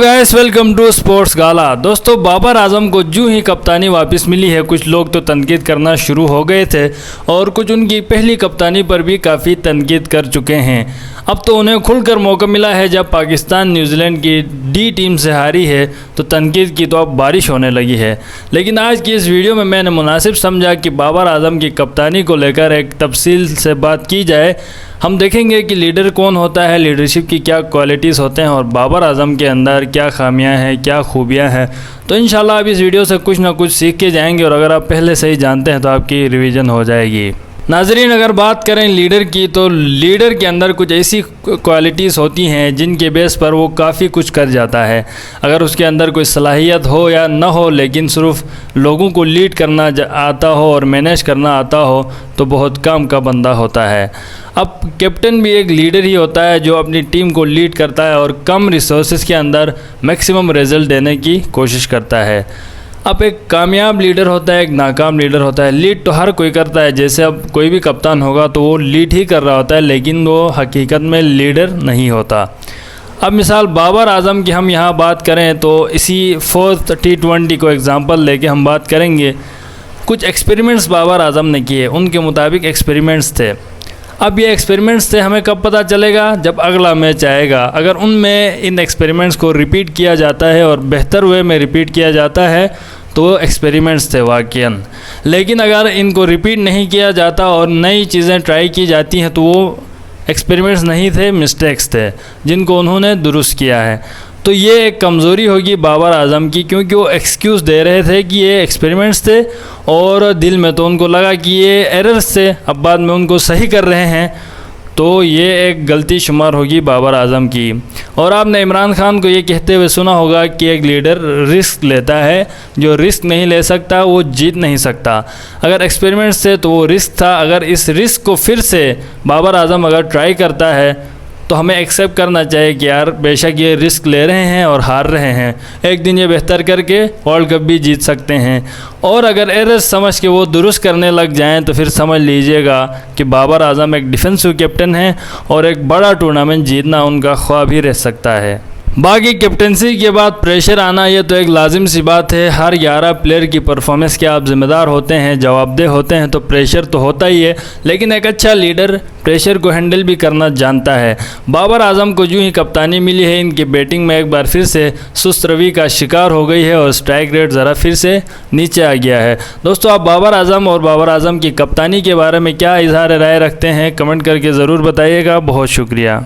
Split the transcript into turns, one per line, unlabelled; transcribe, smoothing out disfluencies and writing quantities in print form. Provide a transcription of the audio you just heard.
Guys welcome to sports गाला। दोस्तों, बाबर आजम को जो ही कप्तानी वापस मिली है, कुछ लोग तो तनकीद करना शुरू हो गए थे और कुछ उनकी पहली कप्तानी पर भी काफ़ी तनकीद कर चुके हैं। अब तो उन्हें खुलकर मौका मिला है। जब पाकिस्तान न्यूजीलैंड की डी टीम से हारी है तो तनकीद की तो अब बारिश होने लगी है। लेकिन आज की इस वीडियो में मैंने मुनासिब समझा कि बाबर आजम की कप्तानी को लेकर एक तफसील से बात की जाए। हम देखेंगे कि लीडर कौन होता है, लीडरशिप की क्या क्वालिटीज़ होते हैं और बाबर आजम के अंदर क्या खामियां हैं, क्या खूबियां हैं। तो इंशाल्लाह आप इस वीडियो से कुछ ना कुछ सीख के जाएंगे और अगर आप पहले से ही जानते हैं तो आपकी रिवीजन हो जाएगी। नाजरीन, अगर बात करें लीडर की तो लीडर के अंदर कुछ ऐसी क्वालिटीज़ होती हैं जिनके बेस पर वो काफ़ी कुछ कर जाता है। अगर उसके अंदर कोई सलाहियत हो या ना हो, लेकिन सिर्फ लोगों को लीड करना आता हो और मैनेज करना आता हो तो बहुत काम का बंदा होता है। अब कैप्टन भी एक लीडर ही होता है जो अपनी टीम को लीड करता है और कम रिसोर्सेज के अंदर मैक्सिमम रिजल्ट देने की कोशिश करता है। अब एक कामयाब लीडर होता है, एक नाकाम लीडर होता है। लीड तो हर कोई करता है, जैसे अब कोई भी कप्तान होगा तो वो लीड ही कर रहा होता है, लेकिन वो हकीकत में लीडर नहीं होता। अब मिसाल बाबर आजम की हम यहाँ बात करें तो इसी 4th T20 को एग्ज़ाम्पल लेके हम बात करेंगे। कुछ एक्सपेरिमेंट्स बाबर आजम ने किए, उनके मुताबिक एक्सपेरिमेंट्स थे। अब ये एक्सपेरिमेंट्स थे, हमें कब पता चलेगा? जब अगला मैच आएगा। अगर उनमें इन एक्सपेरिमेंट्स को रिपीट किया जाता है और बेहतर वे में रिपीट किया जाता है तो वो एक्सपेरिमेंट्स थे वाकईन। लेकिन अगर इनको रिपीट नहीं किया जाता और नई चीज़ें ट्राई की जाती हैं तो वो एक्सपेरिमेंट्स नहीं थे, मिस्टेक्स थे जिनको उन्होंने दुरुस्त किया है। तो ये एक कमज़ोरी होगी बाबर आजम की, क्योंकि वो एक्सक्यूज़ दे रहे थे कि ये एक्सपेरिमेंट्स थे और दिल में तो उनको लगा कि ये एरर्स थे, अब बाद में उनको सही कर रहे हैं, तो ये एक गलती शुमार होगी बाबर आजम की। और आपने इमरान खान को ये कहते हुए सुना होगा कि एक लीडर रिस्क लेता है, जो रिस्क नहीं ले सकता वो जीत नहीं सकता। अगर एक्सपेरिमेंट्स थे तो वो रिस्क था। अगर इस रिस्क को फिर से बाबर आजम अगर ट्राई करता है तो हमें एक्सेप्ट करना चाहिए कि यार बेशक ये रिस्क ले रहे हैं और हार रहे हैं, एक दिन ये बेहतर करके वर्ल्ड कप भी जीत सकते हैं। और अगर एरर्स समझ के वो दुरुस्त करने लग जाएं तो फिर समझ लीजिएगा कि बाबर आजम एक डिफेंसिव कैप्टन है और एक बड़ा टूर्नामेंट जीतना उनका ख्वाब ही रह सकता है। बाकी कैप्टनसी के बाद प्रेशर आना ये तो एक लाजिम सी बात है। हर 11 प्लेयर की परफॉर्मेंस के आप ज़िम्मेदार होते हैं, जवाबदेह होते हैं, तो प्रेशर तो होता ही है। लेकिन एक अच्छा लीडर प्रेशर को हैंडल भी करना जानता है। बाबर आजम को यूँ ही कप्तानी मिली है, इनकी बैटिंग में एक बार फिर से सुस्त रवि का शिकार हो गई है और स्ट्राइक रेट ज़रा फिर से नीचे आ गया है। दोस्तों, आप बाबर आजम और बाबर आजम की कप्तानी के बारे में क्या इजहार राय रखते हैं? कमेंट करके ज़रूर बताइएगा। बहुत शुक्रिया।